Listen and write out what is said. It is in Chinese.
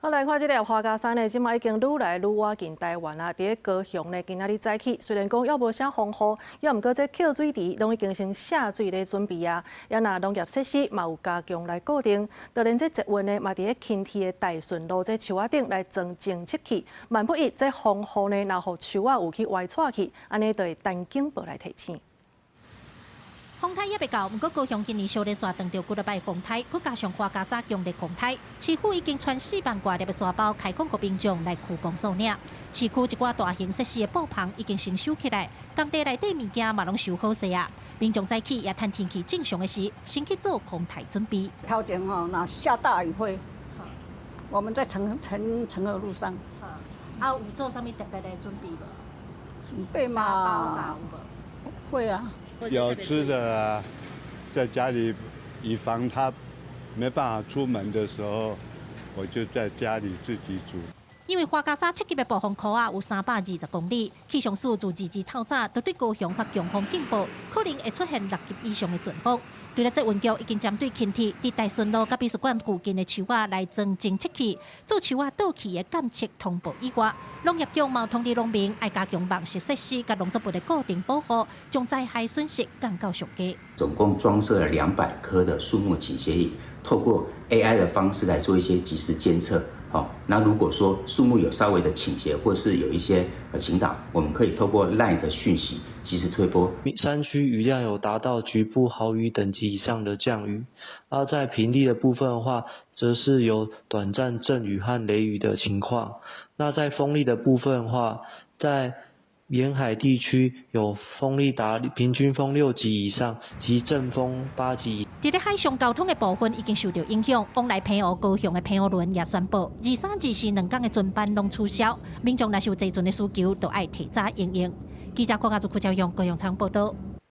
好，来看这个花甲山呢，即马已经愈来愈靠近台湾啊。伫咧高雄呢，今仔日早起，虽然讲还无啥风雨，也毋过这扣水池拢已经先下水咧准备啊。也那农业设施嘛有加强来固定，就连这节运呢，嘛伫咧轻铁的大顺路这树仔顶来装净湿器。万不一这风雨呢，若互树仔有去歪错去，安尼就会单警报来提醒。 风台也未到，不过高雄今年少年线撞到几落摆风台，佮加上花甲山强烈风台，市府已经传4万挂粒的沙包开放给民众来驱光扫领。市区一寡大型设施的布棚已经成收起来，工地内底物件嘛拢收好势啊。民众早起也趁天气正常的时，先去做风台准备。头前那下大雨会，我们在成河路上。有做啥物特别的准备无？准备嘛？沙包啥有无？会啊。 有吃的啊，在家里以防他没办法出门的时候，我就在家里自己煮。因为花甲山7级的暴风圈啊有320公里，气象署自2日透早都对高雄发强风警报，可能会出现6级以上的阵风。对了，这运局已经针对轻铁伫大顺路甲美术馆附近的树仔来装净测器，做树仔倒去的监测通报以外，农业局嘛通知农民爱加强网式设施甲农作物的固定保护，将灾害损失降到上低。总共装设了200棵的树木倾斜椅，透过 AI 的方式来做一些即时监测。 好，那如果说树木有稍微的倾斜，或是有一些倾倒，我们可以透过 LINE 的讯息及时推播。山区雨量有达到局部豪雨等级以上的降雨，而在平地的部分的话，则是有短暂阵雨和雷雨的情况。那在风力的部分的话，在 沿海地区有风力达平均风6级以上及阵风8级。伫咧海上交通的部分已经受到影响，往来澎湖、高雄的澎湖轮也宣布2、3、242天的船班拢取消，民众若是有坐船的需求，都爱提早营业。记者郭家族、邱朝阳、高雄场报道。